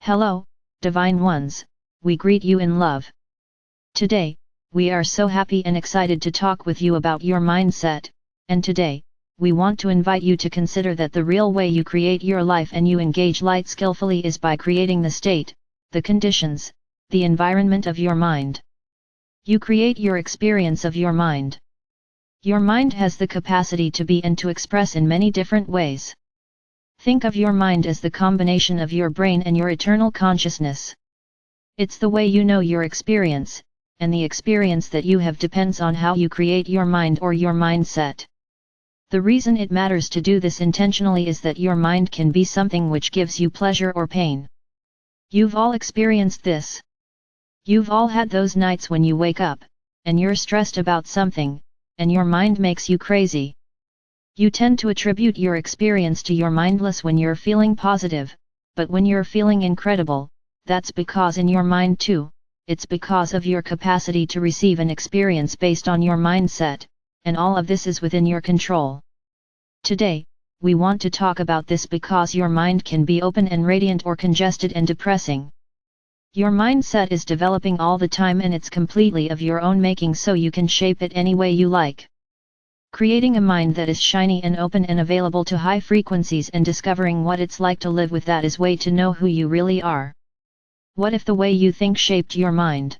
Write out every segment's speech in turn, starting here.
Hello, Divine Ones, we greet you in love. Today, we are so happy and excited to talk with you about your mindset, and today, we want to invite you to consider that the real way you create your life and you engage light skillfully is by creating the state, the conditions, the environment of your mind. You create your experience of your mind. Your mind has the capacity to be and to express in many different ways. Think of your mind as the combination of your brain and your eternal consciousness. It's the way you know your experience, and the experience that you have depends on how you create your mind or your mindset. The reason it matters to do this intentionally is that your mind can be something which gives you pleasure or pain. You've all experienced this. You've all had those nights when you wake up, and you're stressed about something, and your mind makes you crazy. You tend to attribute your experience to your mindless when you're feeling positive, but when you're feeling incredible, that's because in your mind too, it's because of your capacity to receive an experience based on your mindset, and all of this is within your control. Today, we want to talk about this because your mind can be open and radiant or congested and depressing. Your mindset is developing all the time and it's completely of your own making, so you can shape it any way you like. Creating a mind that is shiny and open and available to high frequencies and discovering what it's like to live with that is way to know who you really are. What if the way you think shaped your mind?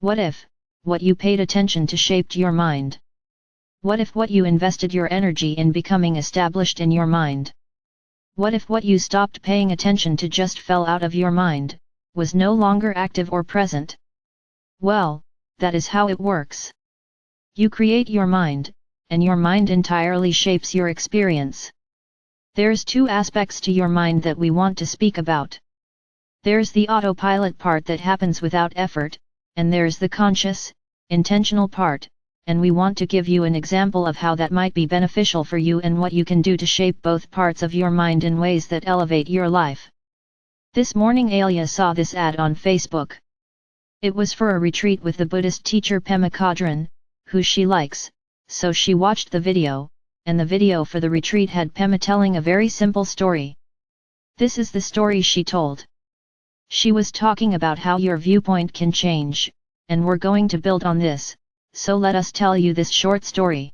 What if what you paid attention to shaped your mind? What if what you invested your energy in becoming established in your mind? What if what you stopped paying attention to just fell out of your mind, was no longer active or present? Well, that is how it works. You create your mind, and your mind entirely shapes your experience. There's two aspects to your mind that we want to speak about. There's the autopilot part that happens without effort, and there's the conscious, intentional part, and we want to give you an example of how that might be beneficial for you and what you can do to shape both parts of your mind in ways that elevate your life. This morning Alia saw this ad on Facebook. It was for a retreat with the Buddhist teacher Pema Chodron, who she likes, so she watched the video, and the video for the retreat had Pema telling a very simple story. This is the story she told. She was talking about how your viewpoint can change, and we're going to build on this, so let us tell you this short story.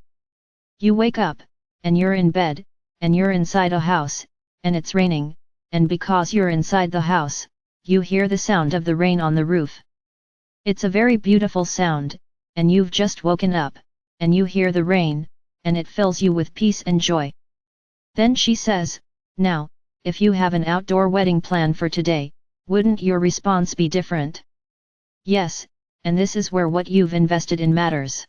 You wake up, and you're in bed, and you're inside a house, and it's raining, and because you're inside the house, you hear the sound of the rain on the roof. It's a very beautiful sound, and you've just woken up, and you hear the rain, and it fills you with peace and joy. Then she says, now, if you have an outdoor wedding plan for today, wouldn't your response be different? Yes, and this is where what you've invested in matters.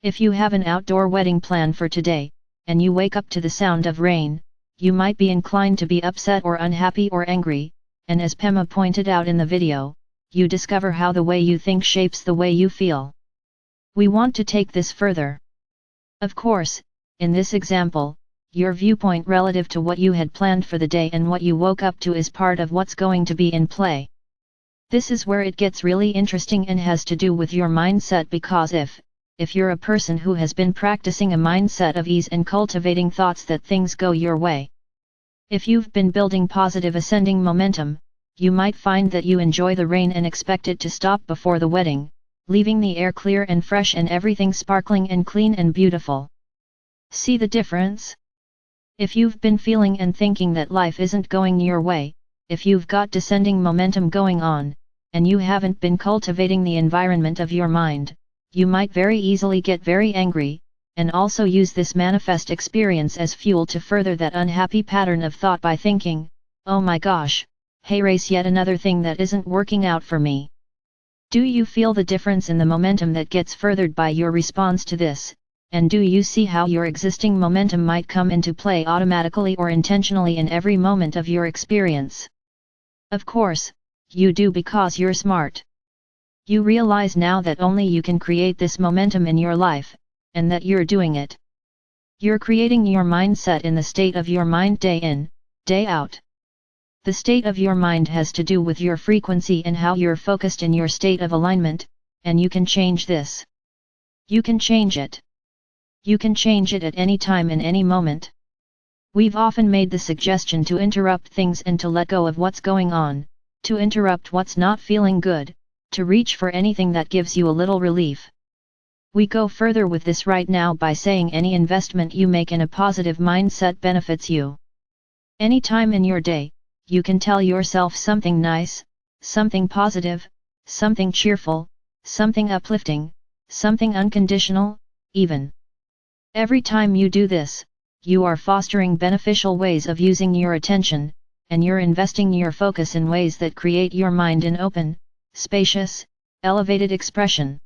If you have an outdoor wedding plan for today, and you wake up to the sound of rain, you might be inclined to be upset or unhappy or angry, and as Pema pointed out in the video, you discover how the way you think shapes the way you feel. We want to take this further. Of course, in this example, your viewpoint relative to what you had planned for the day and what you woke up to is part of what's going to be in play. This is where it gets really interesting and has to do with your mindset, because if you're a person who has been practicing a mindset of ease and cultivating thoughts that things go your way, if you've been building positive ascending momentum, you might find that you enjoy the rain and expect it to stop before the wedding, leaving the air clear and fresh and everything sparkling and clean and beautiful. See the difference? If you've been feeling and thinking that life isn't going your way, if you've got descending momentum going on, and you haven't been cultivating the environment of your mind, you might very easily get very angry, and also use this manifest experience as fuel to further that unhappy pattern of thought by thinking, oh my gosh, hey race, yet another thing that isn't working out for me. Do you feel the difference in the momentum that gets furthered by your response to this, and do you see how your existing momentum might come into play automatically or intentionally in every moment of your experience? Of course, you do, because you're smart. You realize now that only you can create this momentum in your life, and that you're doing it. You're creating your mindset in the state of your mind day in, day out. The state of your mind has to do with your frequency and how you're focused in your state of alignment, and you can change this. You can change it. You can change it at any time in any moment. We've often made the suggestion to interrupt things and to let go of what's going on, to interrupt what's not feeling good, to reach for anything that gives you a little relief. We go further with this right now by saying any investment you make in a positive mindset benefits you. Any time in your day, you can tell yourself something nice, something positive, something cheerful, something uplifting, something unconditional, even. Every time you do this, you are fostering beneficial ways of using your attention, and you're investing your focus in ways that create your mind in open, spacious, elevated expression.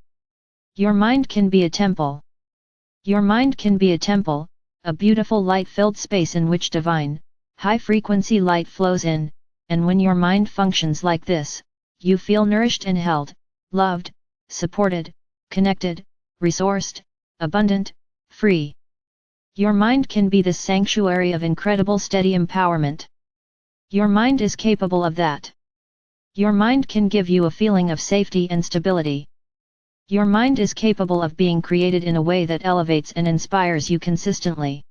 Your mind can be a temple. Your mind can be a temple, a beautiful light-filled space in which divine, high-frequency light flows in, and when your mind functions like this, you feel nourished and held, loved, supported, connected, resourced, abundant, free. Your mind can be this sanctuary of incredible steady empowerment. Your mind is capable of that. Your mind can give you a feeling of safety and stability. Your mind is capable of being created in a way that elevates and inspires you consistently.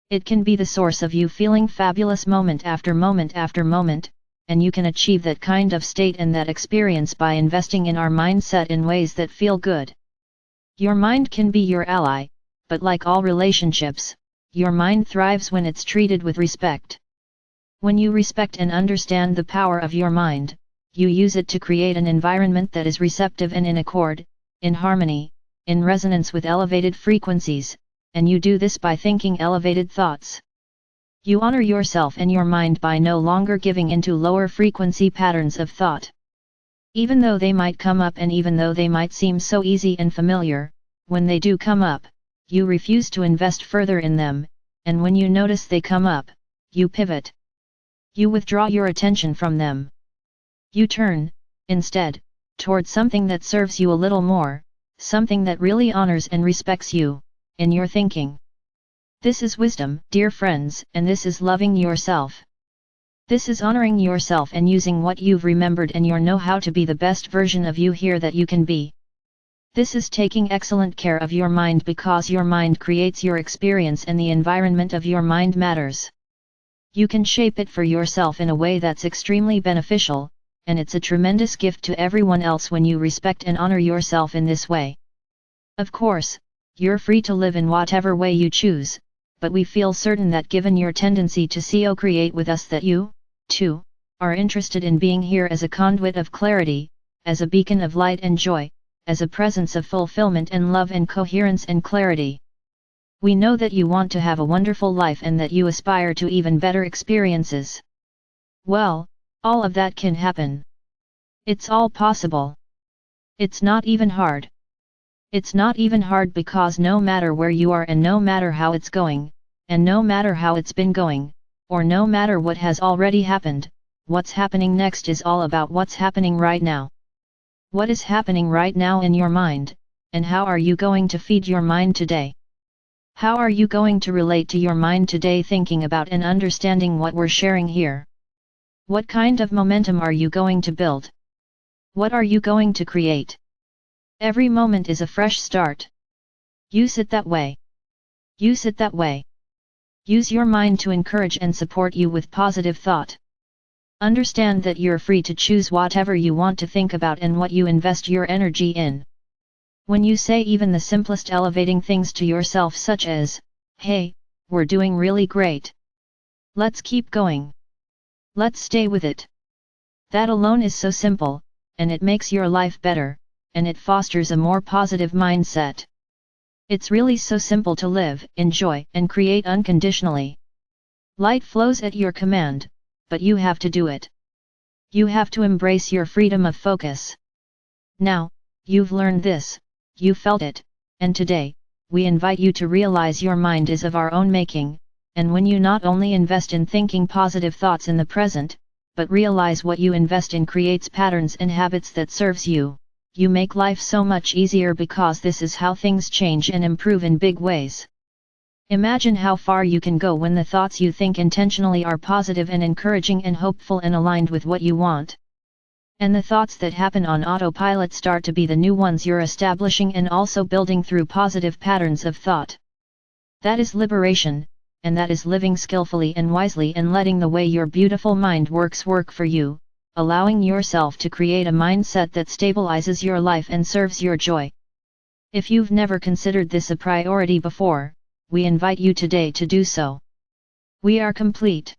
It can be the source of you feeling fabulous moment after moment after moment, and you can achieve that kind of state and that experience by investing in our mindset in ways that feel good. Your mind can be your ally, but like all relationships, your mind thrives when it's treated with respect. When you respect and understand the power of your mind, you use it to create an environment that is receptive and in accord, in harmony, in resonance with elevated frequencies, and you do this by thinking elevated thoughts. You honor yourself and your mind by no longer giving into lower frequency patterns of thought. Even though they might come up and even though they might seem so easy and familiar, when they do come up, you refuse to invest further in them, and when you notice they come up, you pivot. You withdraw your attention from them. You turn, instead, toward something that serves you a little more, something that really honors and respects you, in your thinking. This is wisdom, dear friends, and this is loving yourself. This is honoring yourself and using what you've remembered and your know-how to be the best version of you here that you can be. This is taking excellent care of your mind because your mind creates your experience and the environment of your mind matters. You can shape it for yourself in a way that's extremely beneficial, and it's a tremendous gift to everyone else when you respect and honor yourself in this way. Of course, you're free to live in whatever way you choose, but we feel certain that given your tendency to co-create with us that you, too, are interested in being here as a conduit of clarity, as a beacon of light and joy, as a presence of fulfillment and love and coherence and clarity. We know that you want to have a wonderful life and that you aspire to even better experiences. Well, all of that can happen. It's all possible. It's not even hard. It's not even hard because no matter where you are and no matter how it's going, and no matter how it's been going, or no matter what has already happened, what's happening next is all about what's happening right now. What is happening right now in your mind, and how are you going to feed your mind today? How are you going to relate to your mind today thinking about and understanding what we're sharing here? What kind of momentum are you going to build? What are you going to create? Every moment is a fresh start. Use it that way. Use it that way. Use your mind to encourage and support you with positive thought. Understand that you're free to choose whatever you want to think about and what you invest your energy in. When you say even the simplest elevating things to yourself such as, "Hey, we're doing really great. Let's keep going. Let's stay with it." That alone is so simple, and it makes your life better, and it fosters a more positive mindset. It's really so simple to live, enjoy, and create unconditionally. Light flows at your command, but you have to do it. You have to embrace your freedom of focus. Now, you've learned this, you felt it, and today, we invite you to realize your mind is of our own making, and when you not only invest in thinking positive thoughts in the present, but realize what you invest in creates patterns and habits that serves you, you make life so much easier because this is how things change and improve in big ways. Imagine how far you can go when the thoughts you think intentionally are positive and encouraging and hopeful and aligned with what you want. And the thoughts that happen on autopilot start to be the new ones you're establishing and also building through positive patterns of thought. That is liberation, and that is living skillfully and wisely and letting the way your beautiful mind works work for you, allowing yourself to create a mindset that stabilizes your life and serves your joy. If you've never considered this a priority before, we invite you today to do so. We are complete.